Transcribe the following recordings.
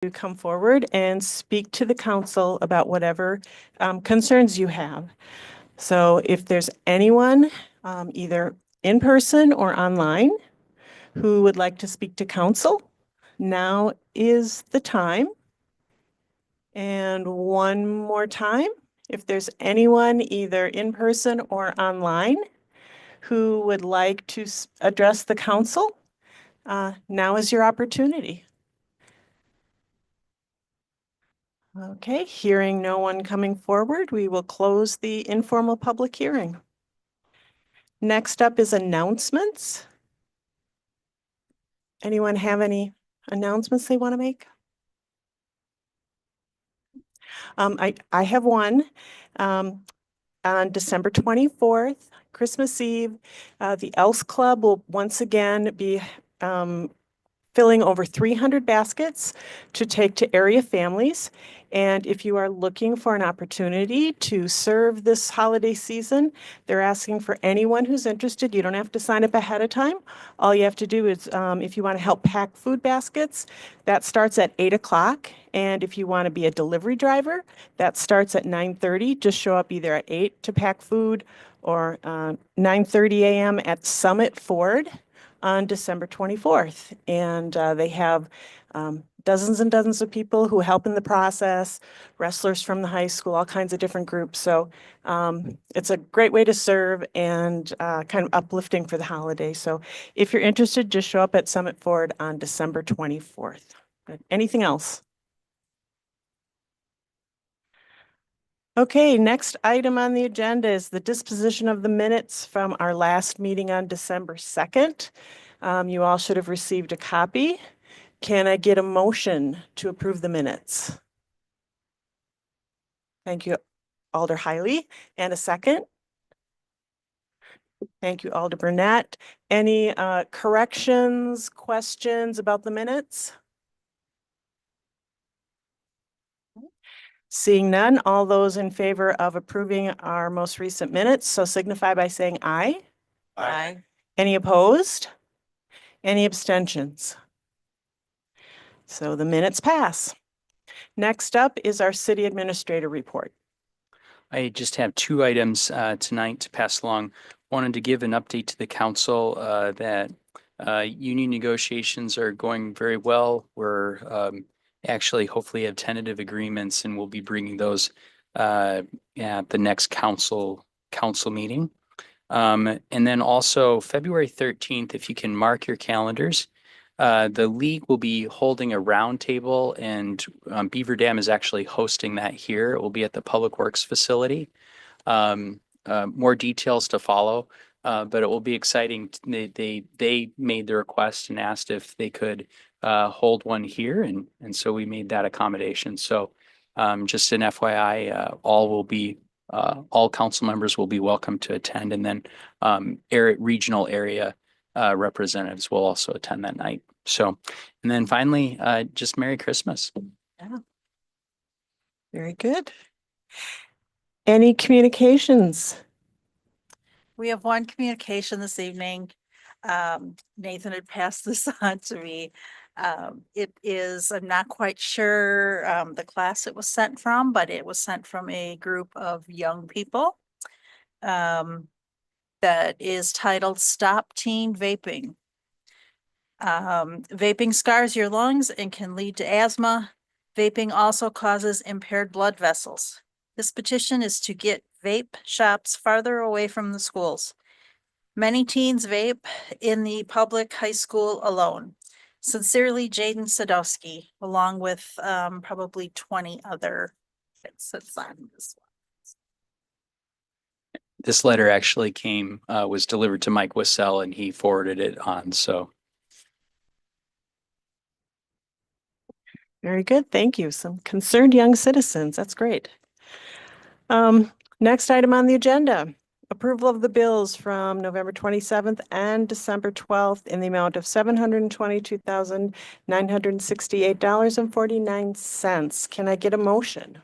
to come forward and speak to the council about whatever concerns you have. So if there's anyone, either in person or online, who would like to speak to council, now is the time. And one more time, if there's anyone either in person or online who would like to address the council, now is your opportunity. Okay, hearing no one coming forward, we will close the informal public hearing. Next up is announcements. Anyone have any announcements they want to make? I have one. On December 24th, Christmas Eve, the Elks Club will once again be filling over 300 baskets to take to area families. And if you are looking for an opportunity to serve this holiday season, they're asking for anyone who's interested. You don't have to sign up ahead of time. All you have to do is, if you want to help pack food baskets, that starts at 8 o'clock. And if you want to be a delivery driver, that starts at 9:30. Just show up either at 8 to pack food or 9:30 a.m. at Summit Ford on December 24th. And they have dozens and dozens of people who help in the process, wrestlers from the high school, all kinds of different groups. So it's a great way to serve and kind of uplifting for the holiday. So if you're interested, just show up at Summit Ford on December 24th. Anything else? Okay, next item on the agenda is the disposition of the minutes from our last meeting on December 2nd. You all should have received a copy. Can I get a motion to approve the minutes? Thank you, Alder Hiley. And a second? Thank you, Alder Burnett. Any corrections, questions about the minutes? Seeing none, all those in favor of approving our most recent minutes, so signify by saying aye. Aye. Any opposed? Any abstentions? So the minutes pass. Next up is our city administrator report. I just have two items tonight to pass along. Wanted to give an update to the council that union negotiations are going very well. We're actually hopefully have tentative agreements, and we'll be bringing those at the next council meeting. And then also February 13th, if you can mark your calendars, the league will be holding a roundtable, and Beaver Dam is actually hosting that here. It will be at the Public Works facility. More details to follow, but it will be exciting. They made the request and asked if they could hold one here, and so we made that accommodation. So just an FYI, all council members will be welcome to attend, and then regional area representatives will also attend that night. So, and then finally, just Merry Christmas. Yeah. Very good. Any communications? We have one communication this evening. Nathan had passed this on to me. It is, I'm not quite sure the class it was sent from, but it was sent from a group of young people that is titled Stop Teen Vaping. Vaping scars your lungs and can lead to asthma. Vaping also causes impaired blood vessels. This petition is to get vape shops farther away from the schools. Many teens vape in the public high school alone. Sincerely, Jaden Sadowski, along with probably 20 other kids that signed this one. This letter actually was delivered to Mike Wissell, and he forwarded it on. So. Very good. Thank you. Some concerned young citizens. That's great. Next item on the agenda, approval of the bills from November 27th and December 12th in the amount of $722,968.49. Can I get a motion?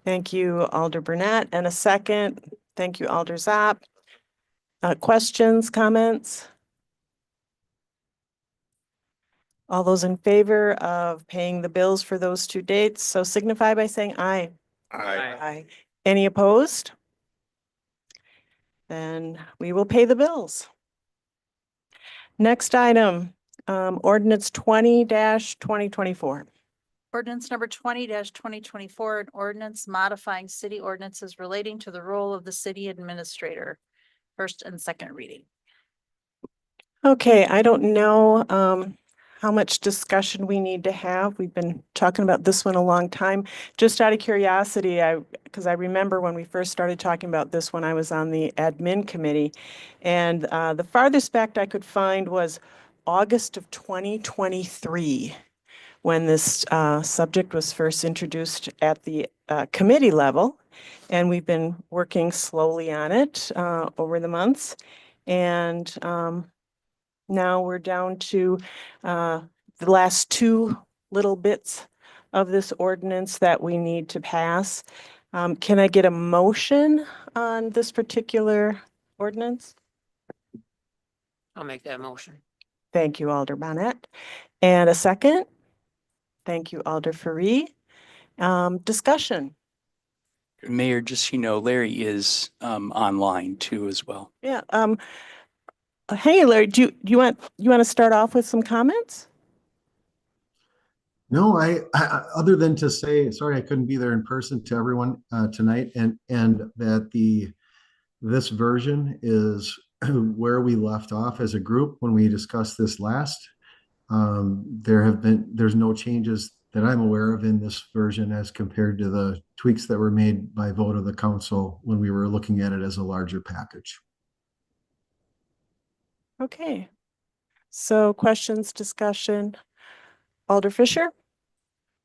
Thank you, Alder Burnett, and a second. Thank you, Alder Zopp. Questions, comments? All those in favor of paying the bills for those two dates, so signify by saying aye. Aye. Any opposed? Then we will pay the bills. Next item, ordinance 20-2024. Ordinance number 20-2024, an ordinance modifying city ordinances relating to the role of the city administrator. First and second reading. Okay, I don't know how much discussion we need to have. We've been talking about this one a long time. Just out of curiosity, because I remember when we first started talking about this when I was on the admin committee, and the farthest back I could find was August of 2023, when this subject was first introduced at the committee level. And we've been working slowly on it over the months. And now we're down to the last two little bits of this ordinance that we need to pass. Can I get a motion on this particular ordinance? I'll make that motion. Thank you, Alder Bonnet. And a second? Thank you, Alder Faree. Discussion. Mayor, just so you know, Larry is online too as well. Yeah. Hey, Larry, do you want to start off with some comments? No, I other than to say, sorry, I couldn't be there in person to everyone tonight, and that this version is where we left off as a group when we discussed this last. There's no changes that I'm aware of in this version as compared to the tweaks that were made by vote of the council when we were looking at it as a larger package. Okay. So questions, discussion. Alder Fisher?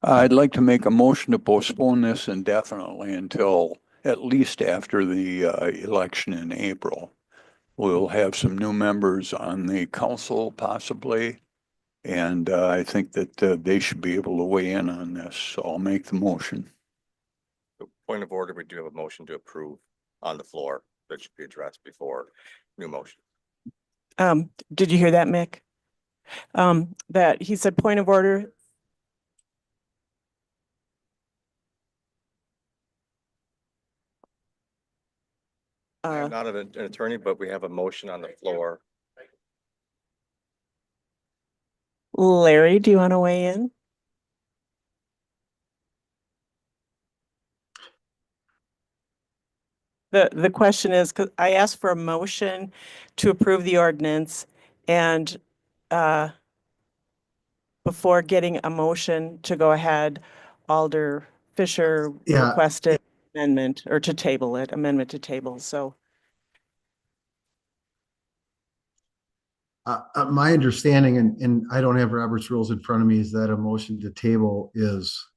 I'd like to make a motion to postpone this indefinitely until at least after the election in April. We'll have some new members on the council possibly, and I think that they should be able to weigh in on this, so I'll make the motion. Point of order, we do have a motion to approve on the floor that should be addressed before new motion. Did you hear that, Mick? That he said point of order. I'm not an attorney, but we have a motion on the floor. Larry, do you want to weigh in? The question is, because I asked for a motion to approve the ordinance, and before getting a motion to go ahead, Alder Fisher Yeah. requested amendment or to table it, amendment to table. So My understanding, and I don't have Robert's rules in front of me, is that a motion to table is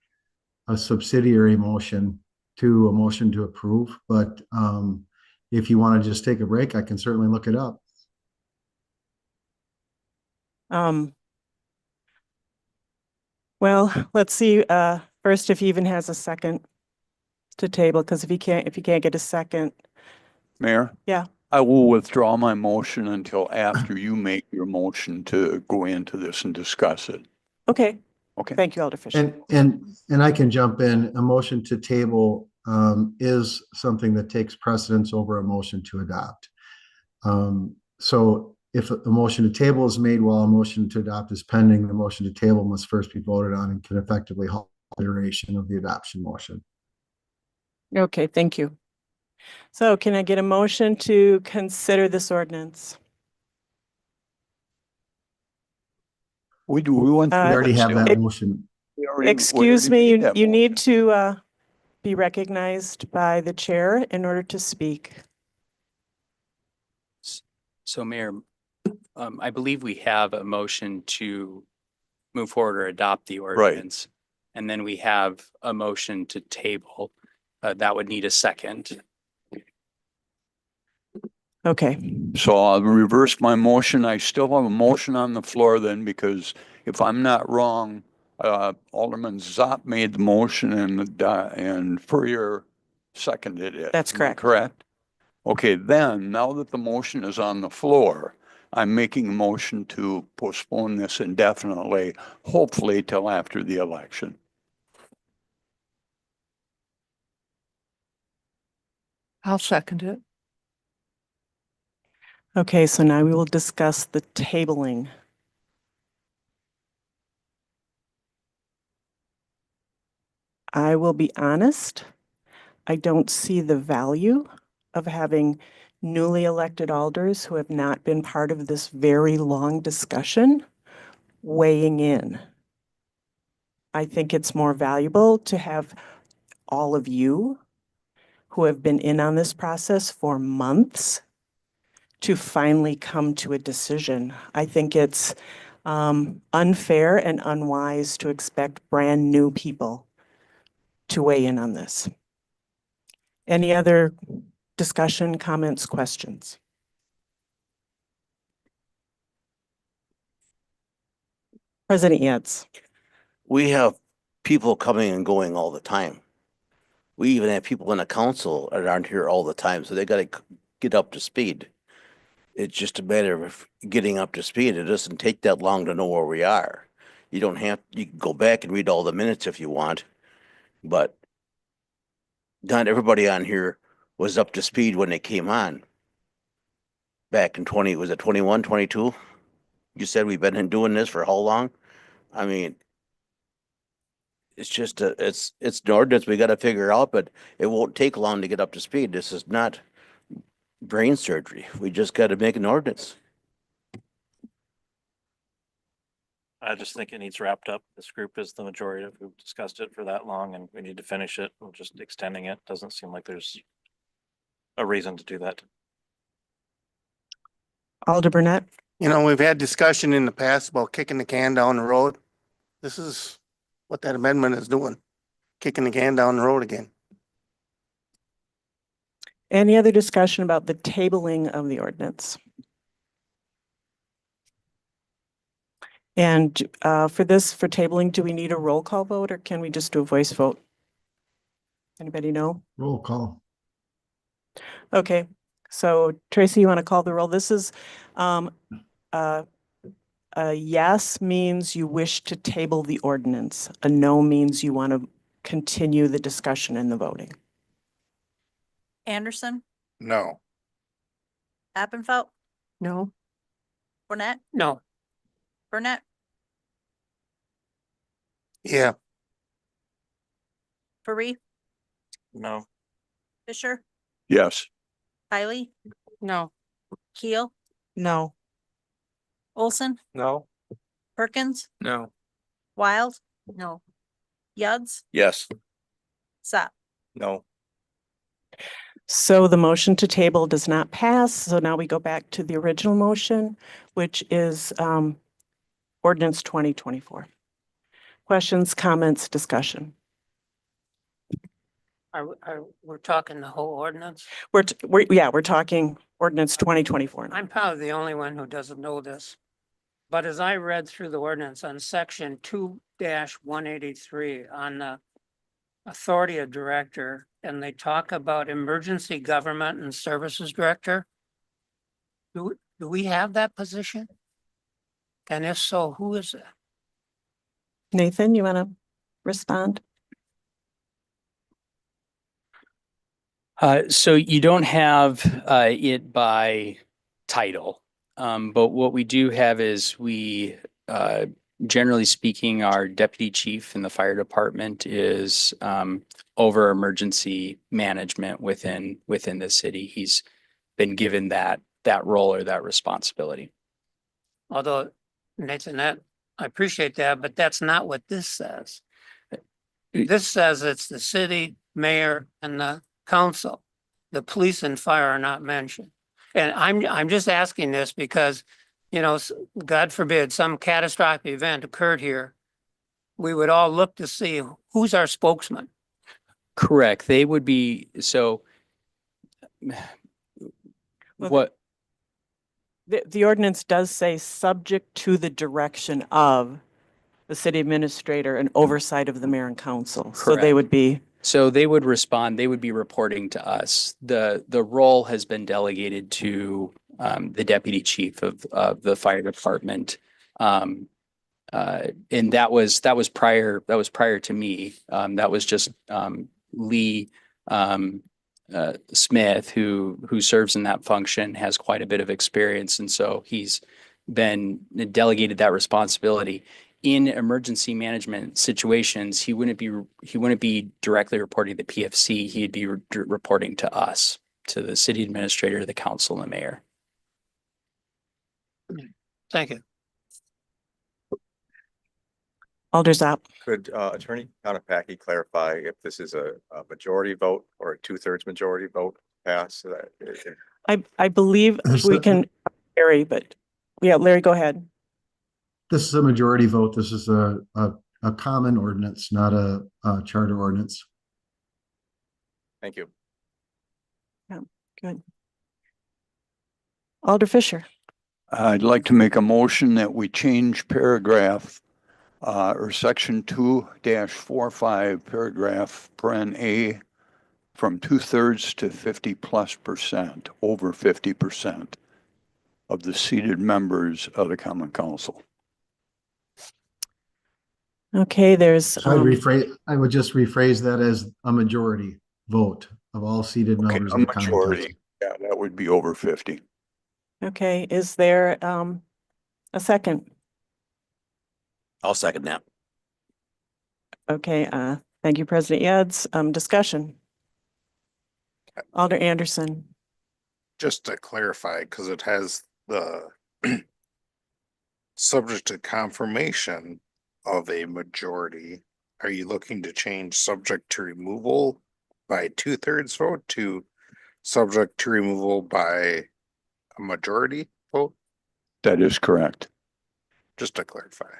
a subsidiary motion to a motion to approve. But if you want to just take a break, I can certainly look it up. well, let's see first if he even has a second to table, because if you can't get a second. Mayor? Yeah. I will withdraw my motion until after you make your motion to go into this and discuss it. Okay. Okay. Thank you, Alder Fisher. And I can jump in. A motion to table is something that takes precedence over a motion to adopt. So if a motion to table is made while a motion to adopt is pending, the motion to table must first be voted on and can effectively halt consideration of the adoption motion. Okay, thank you. So can I get a motion to consider this ordinance? We went. We Uh, already have that it- motion. Excuse me, you need to be recognized by the chair in order to speak. So Mayor, I believe we have a motion to move forward or adopt the ordinance. And then we have a motion to table. That would need a second. Okay, So I'll reverse my motion. I still have a motion on the floor then, because if I'm not wrong, Alderman Zopp made the motion and Furrier seconded it. That's Am I correct. Correct? Okay, then, now that the motion is on the floor, I'm making a motion to postpone this indefinitely, hopefully till after the election. I'll second it. Okay, so now we will discuss the tabling. I will be honest, I don't see the value of having newly elected alders who have not been part of this very long discussion weighing in. I think it's more valuable to have all of you who have been in on this process for months to finally come to a decision. I think it's unfair and unwise to expect brand new people to weigh in on this. Any other discussion, comments, questions? President Yates. We have people coming and going all the time. We even have people in the council that aren't here all the time, so they gotta get up to speed. It's just a matter of getting up to speed. It doesn't take that long to know where we are. You don't have, you can go back and read all the minutes if you want, but not everybody on here was up to speed when they came on. Back in was it 21, 22? You said we've been doing this for how long? I mean, it's just it's an ordinance we gotta figure out, but it won't take long to get up to speed. This is not brain surgery. We just gotta make an ordinance. I just think it needs wrapped up. This group is the majority of who've discussed it for that long and we need to finish it. We're just extending it. Doesn't seem like there's a reason to do that. Alder Burnett. You know, we've had discussion in the past about kicking the can down the road. This is what that amendment is doing, kicking the can down the road again. Any other discussion about the tabling of the ordinance? And for tabling, do we need a roll call vote or can we just do a voice vote? Anybody know? Roll call. Okay, so Tracy, you want to call the roll? This is a yes means you wish to table the ordinance. A no means you want to continue the discussion and the voting. Anderson, No. Appenfelt, No. Burnett, No. Burnett, Yeah. Paris, No. Fisher, Yes. Kylie, No. Keel, No. Olson, No. Perkins, No. Wild. No. Yuds, Yes. Sop. No. So the motion to table does not pass. So now we go back to the original motion, which is ordinance 2024. Questions, comments, discussion? We're talking the whole ordinance? We're talking ordinance 2024. now. I'm probably the only one who doesn't know this. But as I read through the ordinance on section 2-183 on the authority of director, and they talk about emergency government and services director. Do we have that position? And if so, who is it? Nathan, you want to respond? So you don't have it by title. But what we do have is generally speaking, our deputy chief in the fire department is over emergency management within the city. He's been given that role or that responsibility. Although, Nathan, I appreciate that, but that's not what this says. This says it's the city, mayor, and the council. The police and fire are not mentioned. And I'm just asking this because, you know, God forbid, some catastrophic event occurred here. We would all look to see who's our spokesman. Correct. They would be, so Well, what, The ordinance does say subject to the direction of the city administrator and oversight of the mayor and council. So they Correct. would be, so they would respond, they would be reporting to us. The role has been delegated to the deputy chief of the fire department. And that was prior to me. That was just Lee Smith, who serves in that function, has quite a bit of experience, and so he's been delegated that responsibility. In emergency management situations, he wouldn't be directly reporting to the PFC. He'd be reporting to us, to the city administrator, the council, and the mayor. Thank you. Alder Zopp. Could Attorney Konopacki clarify if this is a majority vote or a 2/3 majority vote pass? I believe we can, Larry, but yeah, Larry, go ahead. This is a majority vote. This is a common ordinance, not a charter ordinance. Thank you. Good. Alder Fisher. I'd like to make a motion that we change paragraph or section 2-45, paragraph paren A, from 2/3 to 50+%, over 50% of the seated members of the common council. Okay, there's, So I would just rephrase that as a majority vote of all seated Okay, members a of the common council. majority. Yeah, that would be over 50. okay, is there a second? I'll second that. Okay, thank you, President Yads. Discussion. Alder Anderson. Just to clarify, because it has the subject to confirmation of a majority, are you looking to change subject to removal by 2/3 vote to subject to removal by a majority vote? That is correct. Just to clarify.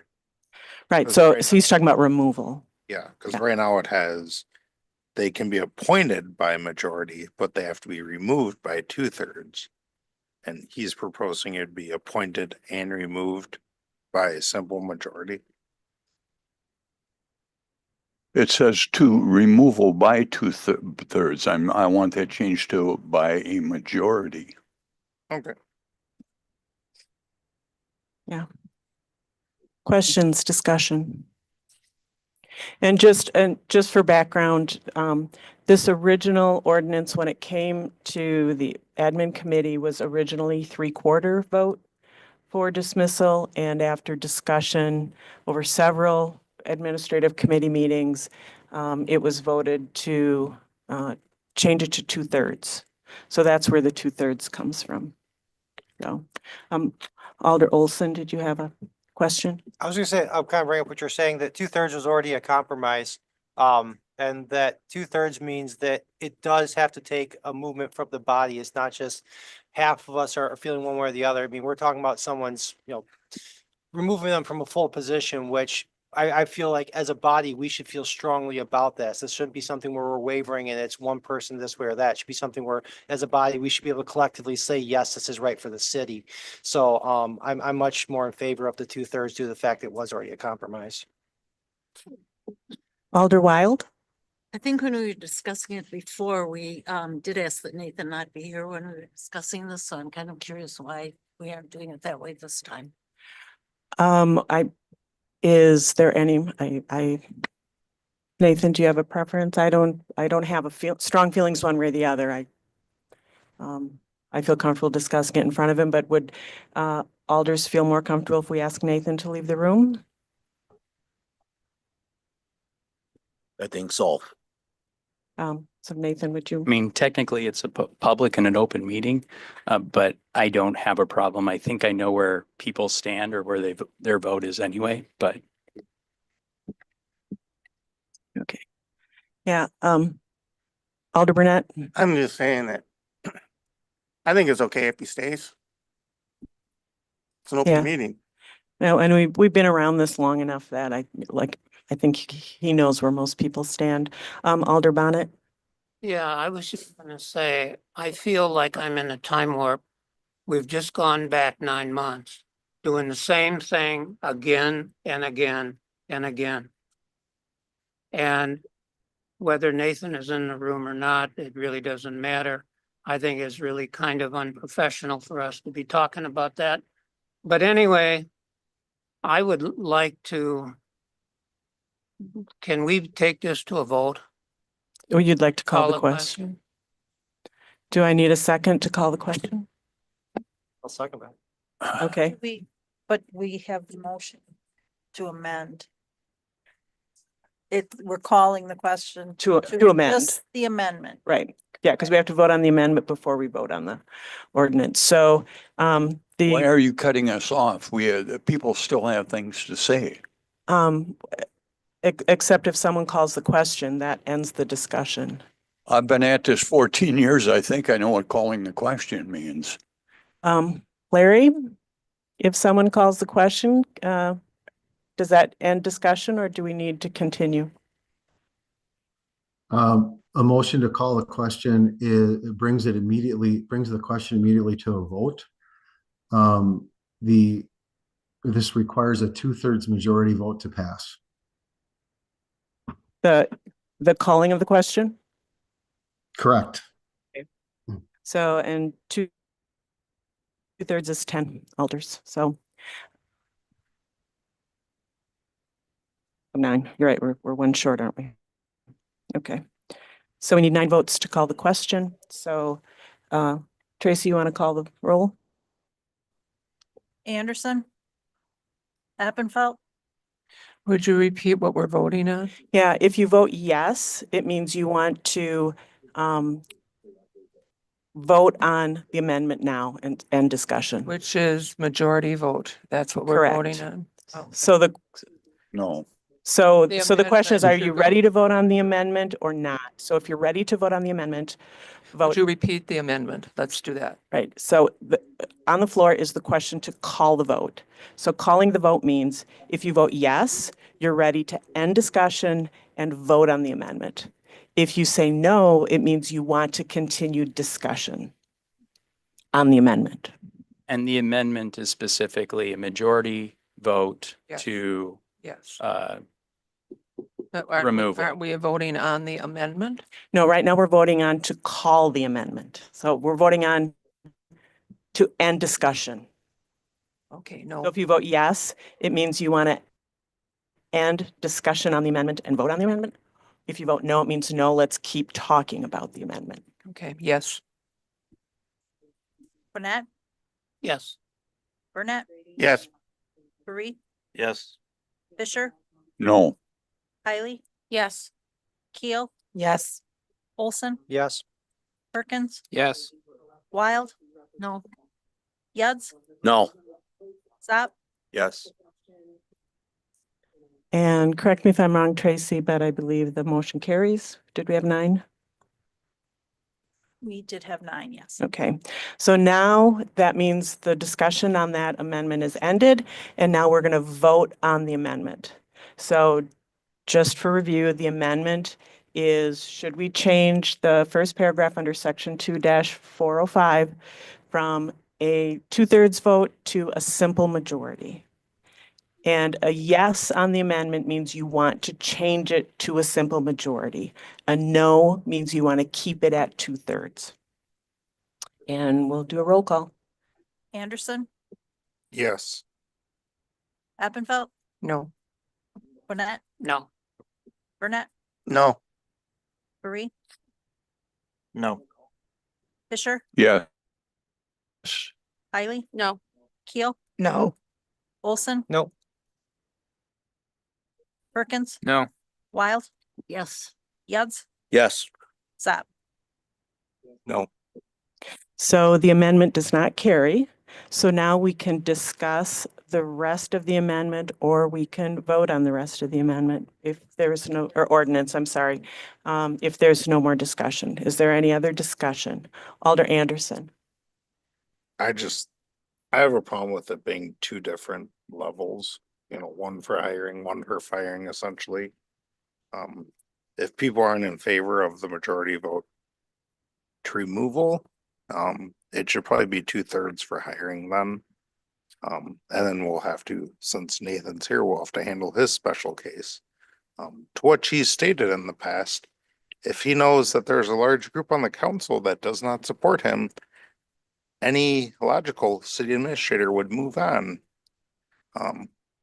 Right, That's so right. he's talking about removal. Yeah, because Yeah. right now it has, they can be appointed by majority, but they have to be removed by 2/3. And he's proposing it'd be appointed and removed by a simple majority. It says to removal by 2/3. I want that changed to by a majority. Okay. Questions, discussion? And just for background, this original ordinance, when it came to the admin committee, was originally 3/4 vote for dismissal, and after discussion over several administrative committee meetings, it was voted to change it to 2/3. So that's where the 2/3 comes from. So, Alder Olson, did you have a question? I was gonna say, I'm kind of bringing up what you're saying, that 2/3 was already a compromise. And that 2/3 means that it does have to take a movement from the body. It's not just half of us are feeling one way or the other. I mean, we're talking about someone's, removing them from a full position, which I feel like as a body, we should feel strongly about this. This shouldn't be something where we're wavering and it's one person this way or that. It should be something where, as a body, we should be able to collectively say, yes, this is right for the city. So I'm much more in favor of the 2/3 due to the fact it was already a compromise. Alder Wild? I think when we were discussing it before, we did ask that Nathan not be here when we were discussing this, so I'm kind of curious why we aren't doing it that way this time. Is there any, Nathan, do you have a preference? I don't have strong feelings one way or the other. I feel comfortable discussing it in front of him, but would alders feel more comfortable if we ask Nathan to leave the room? I think so. So Nathan, would you? I mean, technically, it's a public and an open meeting, but I don't have a problem. I think I know where people stand or where their vote is anyway, but. Okay. Yeah, Alder Burnett? I'm just saying that I think it's okay if he stays. It's an Yeah. open meeting. No, and we've been around this long enough that I think he knows where most people stand. Alder Bonnet? Yeah, I was just gonna say, I feel like I'm in a time warp. We've just gone back 9 months, doing the same thing again and again and again. And whether Nathan is in the room or not, it really doesn't matter. I think is really kind of unprofessional for us to be talking about that. But anyway, I would like to, can we take this to a vote? Or you'd like to call Call the a question? Do I need a second to call the question? I'll second that. Okay, But we have the motion to amend. We're calling the question. to to amend, just The amendment. right. Yeah, because we have to vote on the amendment before we vote on the ordinance. So Why the, are you cutting us off? The people still have things to say. except if someone calls the question, that ends the discussion. I've been at this 14 years. I think I know what calling the question means. Larry, if someone calls the question, does that end discussion or do we need to continue? A motion to call a question brings the question immediately to a vote. This requires a 2/3 majority vote to pass. The calling of the question? Correct. So, and two-thirds is 10 alders, so. 9, you're right, we're one short, aren't we? Okay. So we need 9 votes to call the question. So, Tracy, you want to call the roll? Anderson? Appenfelt? Would you repeat what we're voting on? Yeah, if you vote yes, it means you want to vote on the amendment now and end discussion. Which is majority vote. That's what we're Correct. voting on. Oh, So No. So The the question is, amendment are you should ready go- to vote on the amendment or not? So if you're ready to vote on the amendment, Would vote, you repeat the amendment? Let's do that. right? So on the floor is the question to call the vote. So calling the vote means if you vote yes, you're ready to end discussion and vote on the amendment. If you say no, it means you want to continue discussion on the amendment. And the amendment is specifically a majority vote Yes. to Yes. removal. Aren't we voting on the amendment? No, right now we're voting on to call the amendment. So we're voting on to end discussion. Okay, So no. if you vote yes, it means you want to end discussion on the amendment and vote on the amendment. If you vote no, it means no, let's keep talking about the amendment. Okay, yes. Burnett? Yes. Burnett? Yes. Barry? Yes. Fisher? No. Kylie? Yes. Keel? Yes. Olson? Yes. Perkins? Yes. Wild? No. Yuds? No. Zap? Yes. And correct me if I'm wrong, Tracy, but I believe the motion carries. Did we have 9? We did have 9, yes. Okay, so now that means the discussion on that amendment is ended, and now we're going to vote on the amendment. So just for review, the amendment is, should we change the first paragraph under section 2-405 from a 2/3 vote to a simple majority? And a yes on the amendment means you want to change it to a simple majority. A no means you want to keep it at 2/3. And we'll do a roll call. Anderson? Yes. Appenfelt? No. Burnett? No. Burnett? No. Barry? No. Fisher? Yes. Kylie? No. Keel? No. Olson? No. Perkins? No. Wild? Yes. Yuds? Yes. Zap? No. So the amendment does not carry. So now we can discuss the rest of the amendment, or we can vote on the rest of the amendment if there's no, or ordinance, I'm sorry, if there's no more discussion. Is there any other discussion? Alder Anderson? I have a problem with it being two different levels, one for hiring, one for firing essentially. If people aren't in favor of the majority vote to removal, it should probably be 2/3 for hiring then. And then we'll have to, since Nathan's here, we'll have to handle his special case. To what he's stated in the past, if he knows that there's a large group on the council that does not support him, any logical city administrator would move on.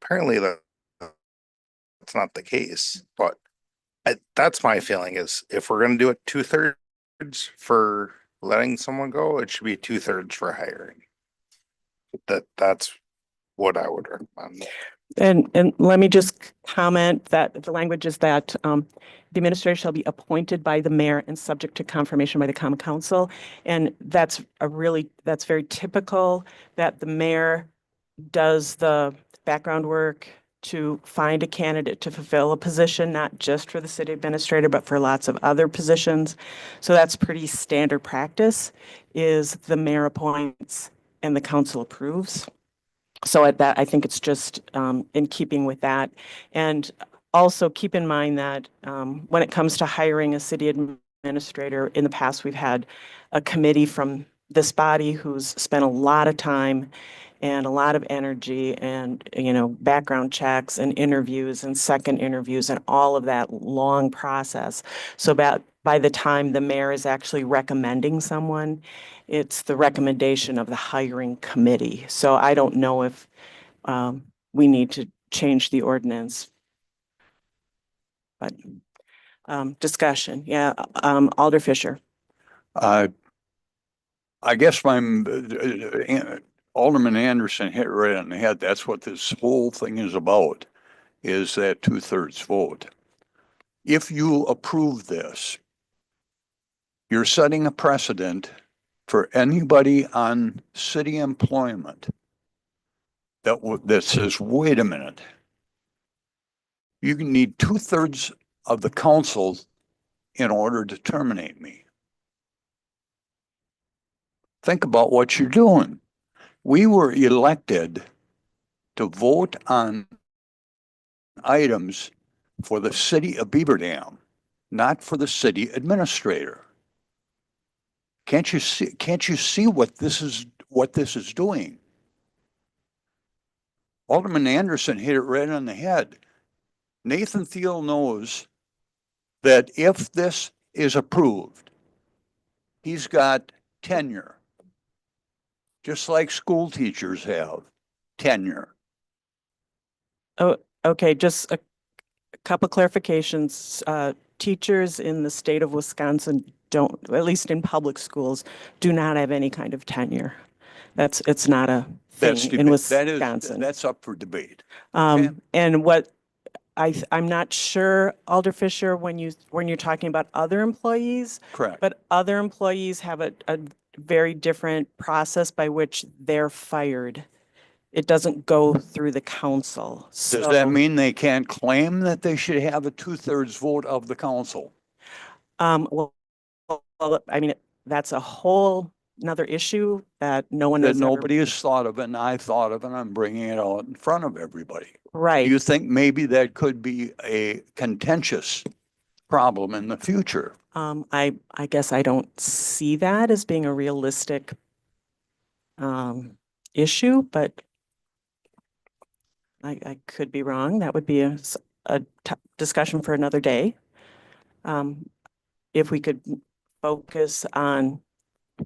Apparently that's not the case, but that's my feeling is if we're gonna do it 2/3 for letting someone go, it should be 2/3 for hiring. That's what I would recommend. And let me just comment that the language is that the administrator shall be appointed by the mayor and subject to confirmation by the common council. And that's very typical that the mayor does the background work to find a candidate to fulfill a position, not just for the city administrator, but for lots of other positions. So that's pretty standard practice, is the mayor appoints and the council approves. So at that, I think it's just in keeping with that. And also keep in mind that when it comes to hiring a city administrator, in the past, we've had a committee from this body who's spent a lot of time and a lot of energy and, background checks and interviews and second interviews and all of that long process. So by the time the mayor is actually recommending someone, it's the recommendation of the hiring committee. So I don't know if we need to change the ordinance. But discussion, yeah, Alder Fisher. I guess Alderman Anderson hit right on the head. That's what this whole thing is about, is that 2/3 vote. If you approve this, you're setting a precedent for anybody on city employment that says, wait a minute, you need 2/3 of the council in order to terminate me. Think about what you're doing. We were elected to vote on items for the city of Beaver Dam, not for the city administrator. Can't you see what this is doing? Alderman Anderson hit it right on the head. Nathan Thiel knows that if this is approved, he's got tenure, just like school teachers have tenure. Oh, okay, just a couple clarifications. Teachers in the state of Wisconsin don't, at least in public schools, do not have any kind of tenure. It's not a thing in Wisconsin. That's up for debate. Okay. And what I'm not sure, Alder Fisher, when you're talking about other employees. Correct. But other employees have a very different process by which they're fired. It doesn't go through the council. Does that mean they can't claim that they should have a 2/3 vote of the council? Well, I mean, that's a whole another issue that no one That has nobody has thought of, and I thought of, and I'm bringing it out in front of everybody. Right. Do you think maybe that could be a contentious problem in the future? I guess I don't see that as being a realistic issue, but I could be wrong. That would be a discussion for another day. If we could focus on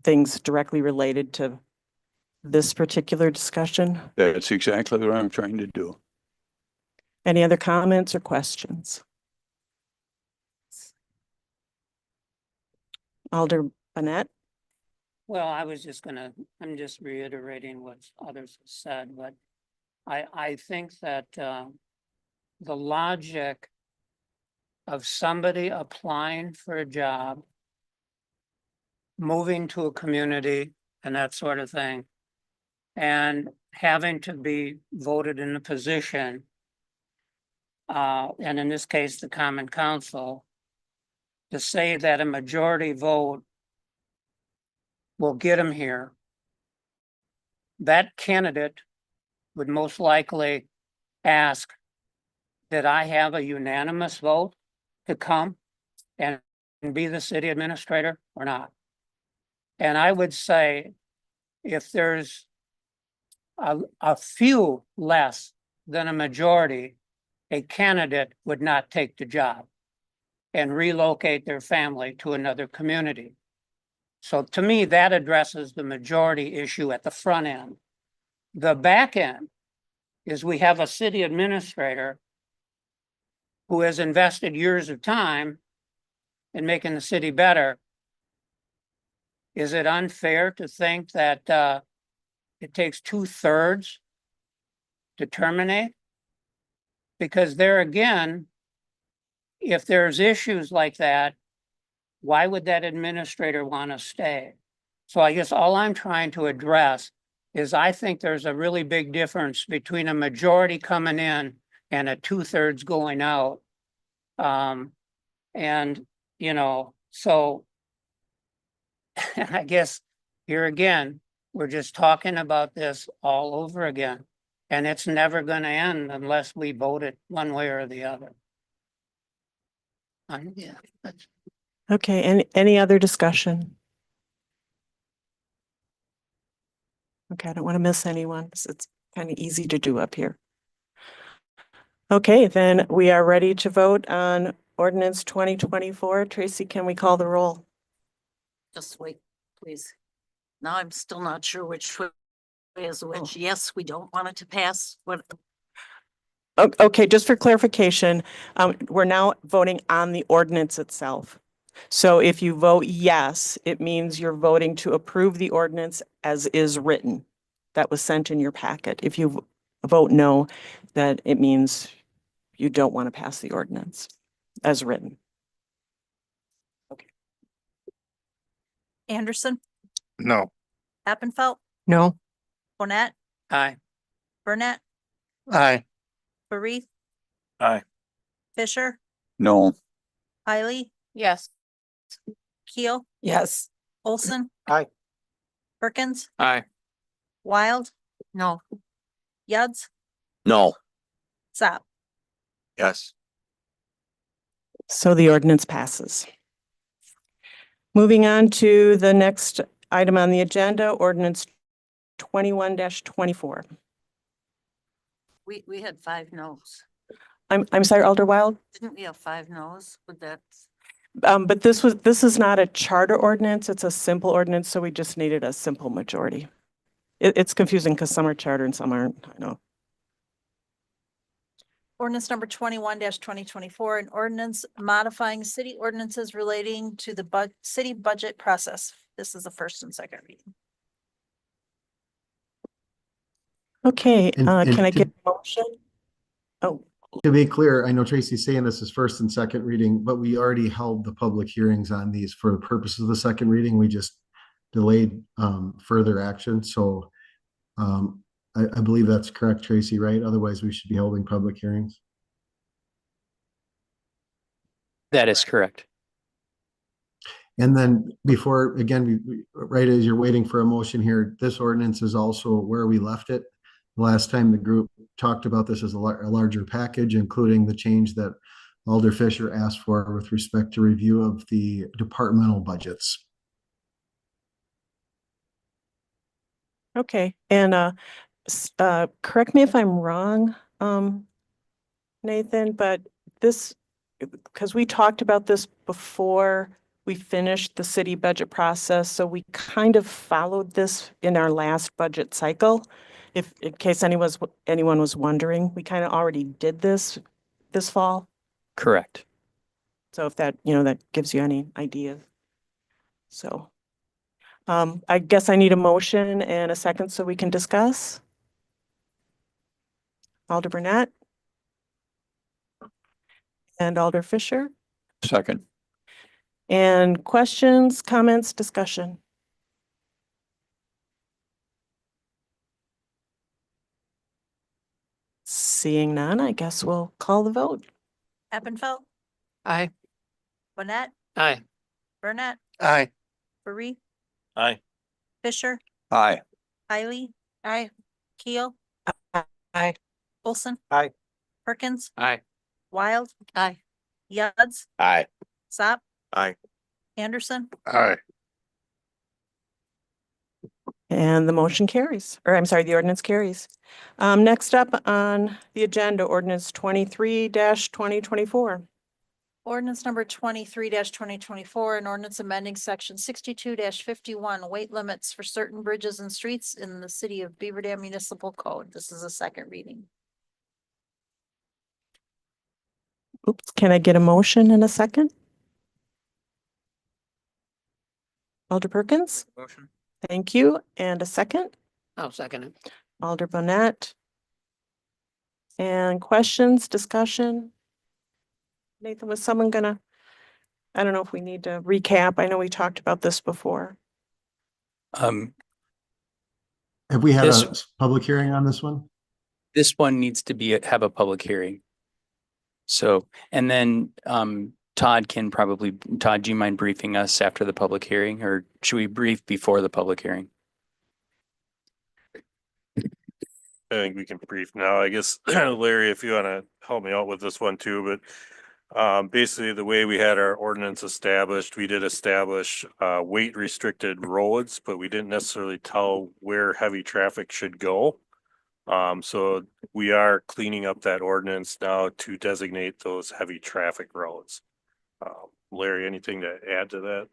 things directly related to this particular discussion. That's exactly what I'm trying to do. Any other comments or questions? Alder Bonnet? Well, I'm just reiterating what others have said, but I think that the logic of somebody applying for a job, moving to a community and that sort of thing, and having to be voted in a position, and in this case, the Common Council, to say that a majority vote will get him here, that candidate would most likely ask, did I have a unanimous vote to come and be the city administrator or not? And I would say if there's a few less than a majority, a candidate would not take the job. and relocate their family to another community. So to me, that addresses the majority issue at the front end. The back end is we have a city administrator who has invested years of time in making the city better. Is it unfair to think that it takes 2/3 to terminate? Because there again, if there's issues like that, why would that administrator want to stay? So I guess all I'm trying to address is I think there's a really big difference between a majority coming in and a 2/3 going out. And, you know, so I guess here again, we're just talking about this all over again. And it's never going to end unless we vote it one way or the other. Yeah, that's. Okay, any other discussion? Okay, I don't want to miss anyone. It's kind of easy to do up here. Okay, then we are ready to vote on ordinance 2024. Tracy, can we call the roll? Just wait, please. Now I'm still not sure which way is which. Yes, we don't want it to pass. What? Okay, just for clarification, we're now voting on the ordinance itself. So if you vote yes, it means you're voting to approve the ordinance as is written. That was sent in your packet. If you vote no, that it means you don't want to pass the ordinance as written. Anderson, No. Appenfelt, No. Bonnet, Aye. Burnett, Aye. Barith. Aye. Fisher, No. Hiley, Yes. Keel, Yes. Olson. Aye. Perkins, Aye. Wild, No. Yuds, No. Zap. Yes. So the ordinance passes. Moving on to the next item on the agenda, ordinance 21-24. We had 5 no's. I'm sorry, Alder Wild? Didn't we have 5 no's? Would that? But this is not a charter ordinance, it's a simple ordinance, so we just needed a simple majority. It's confusing because some are charter and some aren't, I know. Ordinance number 21-2024, an ordinance modifying city ordinances relating to the city budget process. This is the first and second reading. Okay, And can I to- get a motion? Oh, To be clear, I know Tracy's saying this is first and second reading, but we already held the public hearings on these for the purpose of the second reading. We just delayed further action. So I believe that's correct, Tracy, right? Otherwise, we should be holding public hearings. That is correct. And then before, again, right as you're waiting for a motion here, this ordinance is also where we left it. Last time the group talked about this as a larger package, including the change that Alder Fisher asked for with respect to review of the departmental budgets. okay, and correct me if I'm wrong, Nathan, but this, because we talked about this before we finished the city budget process, so we kind of followed this in our last budget cycle. If, in case anyone was wondering, we kind of already did this fall. Correct. So if that, that gives you any idea. So I guess I need a motion and a second so we can discuss. Alder Burnett. And Alder Fisher. Second. And questions, comments, discussion? Seeing none, I guess we'll call the vote. Appenfelt, Aye. Bonnet, Aye. Burnett, Aye. Barith, Aye. Fisher, Aye. Hiley. Aye. Keel. Aye. Olson. Aye. Perkins, Aye. Wild, Aye. Yuds, Aye. Zap, Aye. Anderson. Aye. And the motion carries, or I'm sorry, the ordinance carries. Next up on the agenda, ordinance 23-2024. Ordinance number 23-2024, an ordinance amending section 62-51 weight limits for certain bridges and streets in the city of Beaver Dam Municipal Code. This is a second reading. Oops, can I get a motion in a second? Alder Perkins, Motion. thank you. And a second, I'll second it. Alder Bonnet. And questions, discussion? Nathan, was someone gonna, I don't know if we need to recap. I know we talked about this before. Have we had This- a public hearing on this one? This one needs to have a public hearing. So, and then, Todd, do you mind briefing us after the public hearing, or should we brief before the public hearing? I think we can brief now. I guess, Larry, if you want to help me out with this one too, but basically the way we had our ordinance established, we did establish weight restricted roads, but we didn't necessarily tell where heavy traffic should go. So we are cleaning up that ordinance now to designate those heavy traffic roads. Larry, anything to add to that?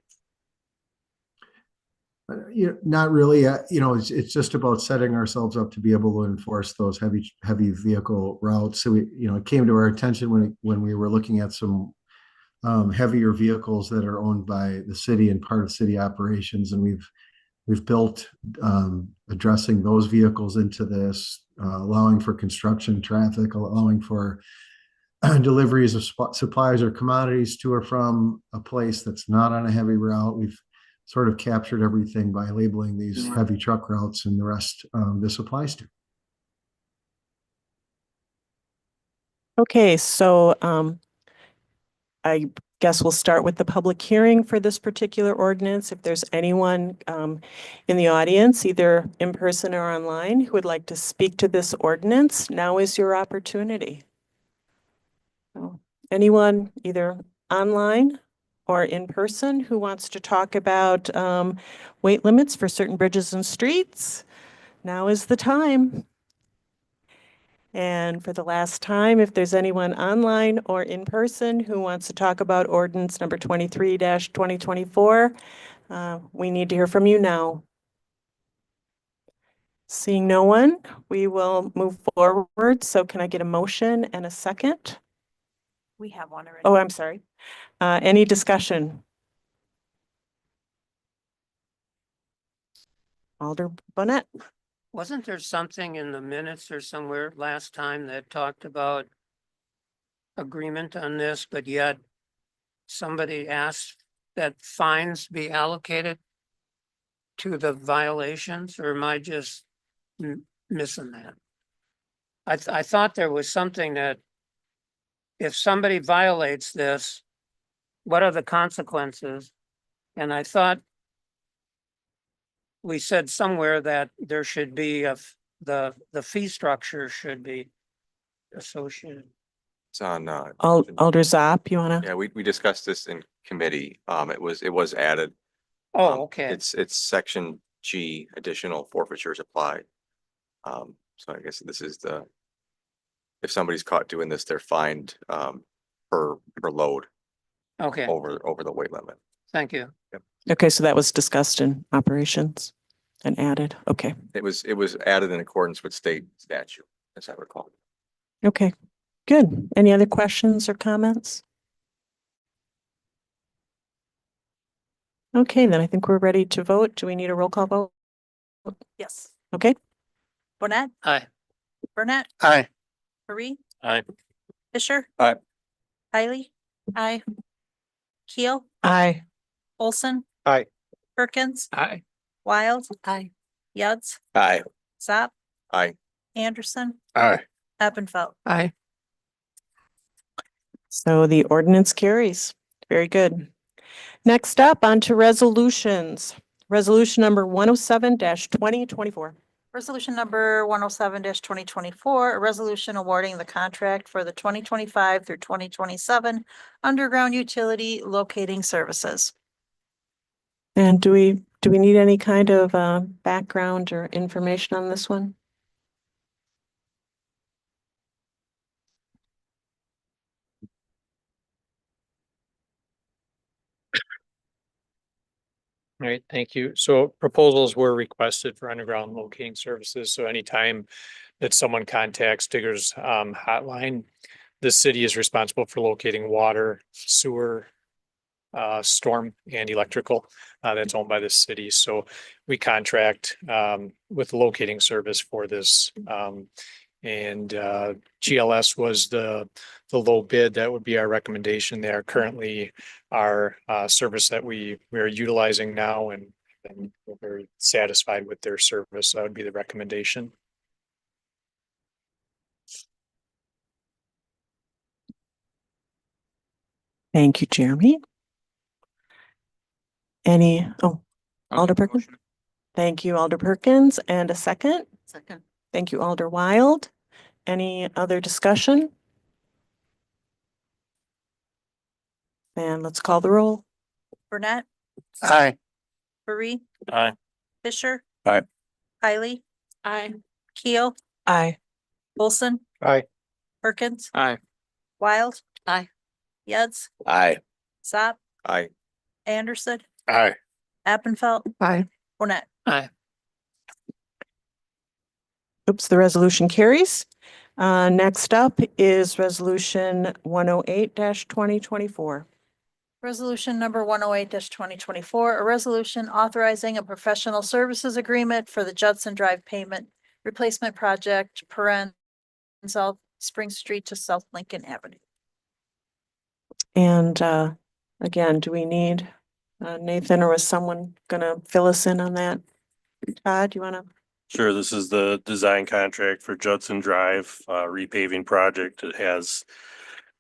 Not really. It's just about setting ourselves up to be able to enforce those heavy vehicle routes. So it came to our attention when we were looking at some heavier vehicles that are owned by the city and part of city operations, and we've built addressing those vehicles into this, allowing for construction traffic, allowing for deliveries of supplies or commodities to or from a place that's not on a heavy route. We've sort of captured everything by labeling these heavy truck routes, and the rest this applies to. Okay, so I guess we'll start with the public hearing for this particular ordinance. If there's anyone in the audience, either in person or online, who would like to speak to this ordinance, now is your opportunity. So, anyone either online or in person who wants to talk about weight limits for certain bridges and streets, now is the time. And for the last time, if there's anyone online or in person who wants to talk about ordinance number 23-2024, we need to hear from you now. Seeing no one, we will move forward. So can I get a motion and a second? We have one already. Oh, I'm sorry. Any discussion? Alder Bonnet? Wasn't there something in the minutes or somewhere last time that talked about agreement on this, but yet somebody asked that fines be allocated to the violations, or am I just missing that? I thought there was something that if somebody violates this, what are the consequences? And I thought we said somewhere that there should be the fee structure should be associated. It's on, Alder Zopp, you wanna? yeah, we discussed this in committee. It was added. Oh, okay. It's section G, additional forfeitures applied. So I guess this is if somebody's caught doing this, they're fined, per load Okay, over the weight limit. thank you. Okay, so that was discussed in operations and added. Okay, It was added in accordance with state statute, as I recall. okay, good. Any other questions or comments? Okay, then I think we're ready to vote. Do we need a roll call vote? Yes. Okay, Bonnet, Aye. Burnett, Aye. Marie, Aye. Fisher. Aye. Kylie. Aye. Keel, Aye. Olson. Aye. Perkins, Aye. Wild, Aye. Yuds, Aye. Zop, Aye. Anderson, Aye. Appenfeld. Aye. so the ordinance carries. Very good. Next up, on to resolutions. Resolution number 107-2024. Resolution number 107-2024, a resolution awarding the contract for the 2025 through 2027 underground utility locating services. And do we need any kind of background or information on this one? All right, thank you. So proposals were requested for underground locating services. So anytime that someone contacts Diggers hotline, the city is responsible for locating water, sewer, storm and electrical, that's owned by the city. So we contract with the locating service for this. And GLS was the low bid. That would be our recommendation. They are currently our service that we are utilizing now, and we're very satisfied with their service. That would be the recommendation. Thank you, Jeremy. Alder Perkins? Thank you, Alder Perkins. And a second? Second. Thank you, Alder Wild. Any other discussion? And let's call the roll. Burnett, Aye. Marie, Aye. Fisher. Aye. Kylie, Aye. Keel, Aye. Olson, Aye. Perkins, Aye. Wild. Aye. Yeds, Aye. Zop, Aye. Anderson, Aye. Appenfelt, Aye. Burnett. Aye. Oops, the resolution carries. Next up is resolution 108-2024. Resolution number 108-2024, a resolution authorizing a professional services agreement for the Judson Drive pavement replacement project, South Spring Street to South Lincoln Avenue. And again, do we need Nathan, or was someone gonna fill us in on that? Todd, you wanna? Sure, this is the design contract for Judson Drive, repaving project. It has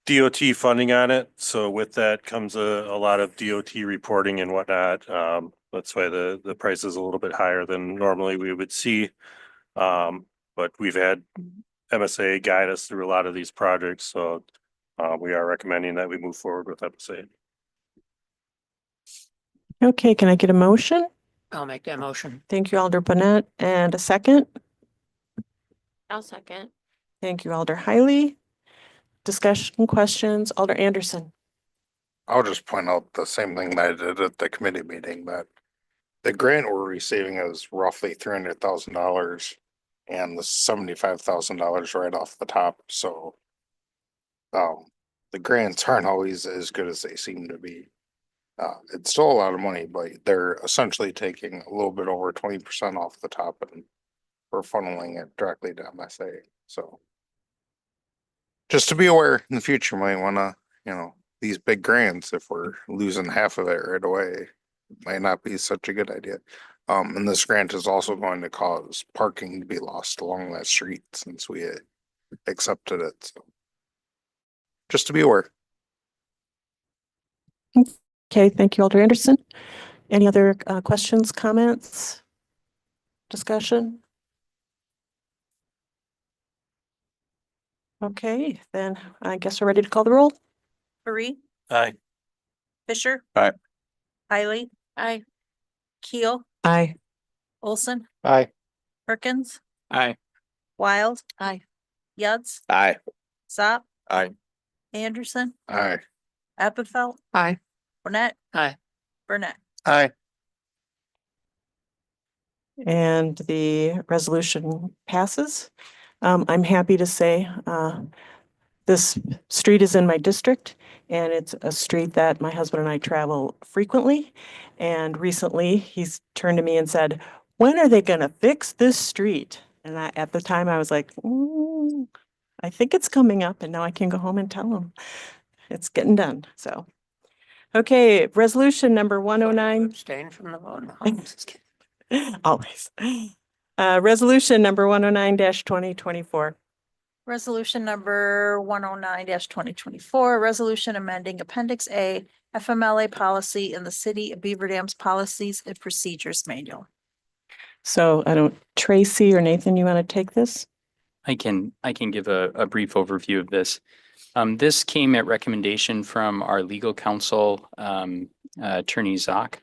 DOT funding on it. So with that comes a lot of DOT reporting and whatnot. That's why the price is a little bit higher than normally we would see. But we've had MSA guide us through a lot of these projects, so we are recommending that we move forward with MSA. Okay, can I get a motion? I'll make that motion. Thank you, Alder Bonnet, and a second. I'll second. Thank you, Alder Hiley. Discussion, questions, Alder Anderson. I'll just point out the same thing that I did at the committee meeting, that the grant we're receiving is roughly $300,000 and the $75,000 right off the top, so the grants aren't always as good as they seem to be. It's still a lot of money, but they're essentially taking a little bit over 20% off the top and we're funneling it directly to MSA, so. Just to be aware in the future, might wanna, these big grants, if we're losing half of it right away, might not be such a good idea. And this grant is also going to cause parking to be lost along that street since we accepted it, so. Just to be aware. Okay, thank you, Alder Anderson. Any other questions, comments, discussion? Okay, then I guess we're ready to call the roll. Marie, Aye. Fisher. Aye. Kylie, Aye. Keel, Aye. Olson, Aye. Perkins, Aye. Wild. Aye. Yeds, Aye. Zop, Aye. Anderson, Aye. Appenfelt, Aye. Burnett. Aye. Burnett. Aye. And the resolution passes. I'm happy to say this street is in my district, and it's a street that my husband and I travel frequently. And recently, he's turned to me and said, "When are they gonna fix this street?" And at the time, I was like, I think it's coming up, and now I can go home and tell him it's getting done. So, okay, resolution number 109. Abstain from the vote. No, I'm just kidding. Always. Resolution number 109-2024. Resolution number 109-2024, resolution amending Appendix A FMLA policy in the City of Beaver Dam's Policies and Procedures Manual. So Tracy or Nathan, you want to take this? I can give a brief overview of this. This came at recommendation from our legal counsel, Attorney Zock.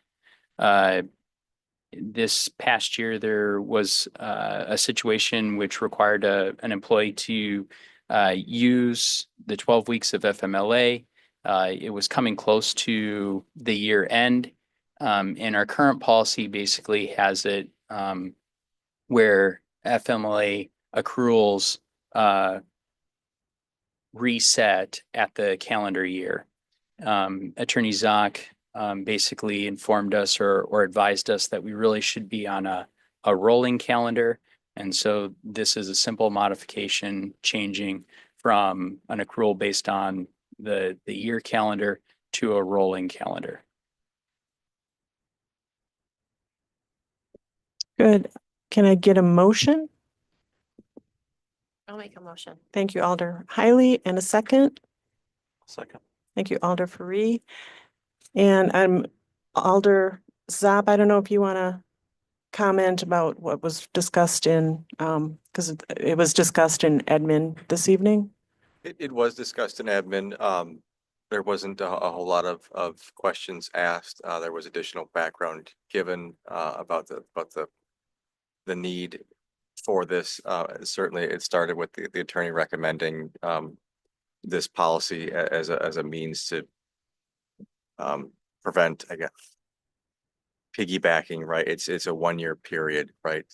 This past year, there was a situation which required an employee to use the 12 weeks of FMLA. It was coming close to the year end. And our current policy basically has it where FMLA accruals reset at the calendar year. Attorney Zoc basically informed us or advised us that we really should be on a rolling calendar. And so this is a simple modification, changing from an accrual based on the year calendar to a rolling calendar. Good. Can I get a motion? I'll make a motion. Thank you, Alder Hiley, and a second. Second. Thank you, Alder Faree. And I'm Alder Zab. I don't know if you want to comment about what was discussed in, because it was discussed in admin this evening. It was discussed in admin. There wasn't a whole lot of questions asked. There was additional background given about the need for this. Certainly, it started with the attorney recommending this policy as a means to prevent, I guess, piggybacking, right? It's a 1-year period, right?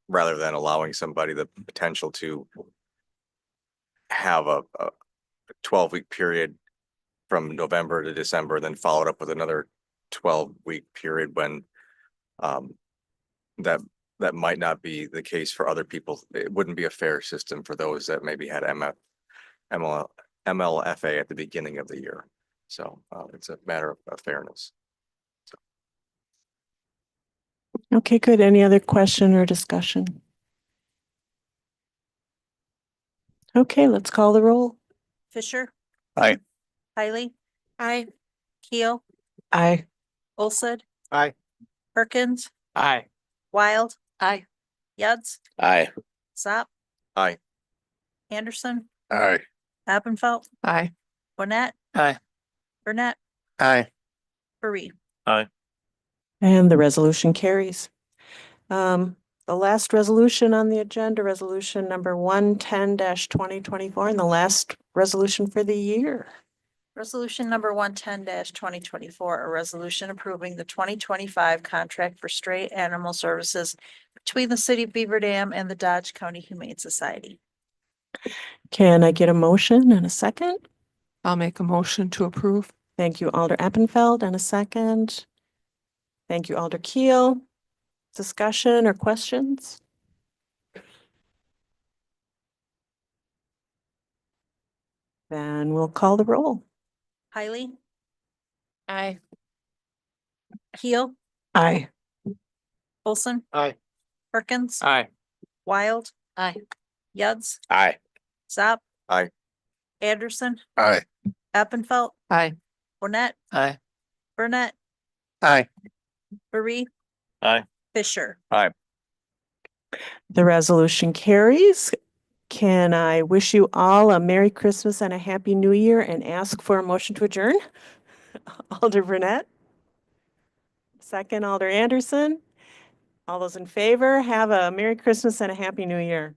Rather than allowing somebody the potential to have a 12-week period from November to December, then followed up with another 12-week period when that might not be the case for other people. It wouldn't be a fair system for those that maybe had MLFA at the beginning of the year. So it's a matter of fairness. Okay, good. Any other question or discussion? Okay, let's call the roll. Fisher, Aye. Hiley, Aye. Keel, Aye. Olson, Aye. Perkins, Aye. Wild, Aye. Yads, Aye. Zop, Aye. Anderson, Aye. Appenfelt, Aye. Bonnet, Aye. Burnett, Aye. Faree. And the resolution carries. The last resolution on the agenda, resolution number 110-2024, and the last resolution for the year. Resolution number 110-2024, a resolution approving the 2025 contract for stray animal services between the city of Beaver Dam and the Dodge County Humane Society. Can I get a motion and a second? I'll make a motion to approve. Thank you, Alder Appenfeld, and a second. Thank you, Alder Keel. Discussion or questions? Then we'll call the roll. Hiley, Aye. Keel, Aye. Olson, Aye. Perkins, Aye. Wild, Aye. Yads, Aye. Zop. Aye. Anderson, Aye. Appenfelt, Aye. Bonnet, Aye. Burnett, Aye. Faree. Aye. Fisher. The resolution carries. Can I wish you all a Merry Christmas and a Happy New Year and ask for a motion to adjourn? Alder Burnett. Second, Alder Anderson. All those in favor, have a Merry Christmas and a Happy New Year.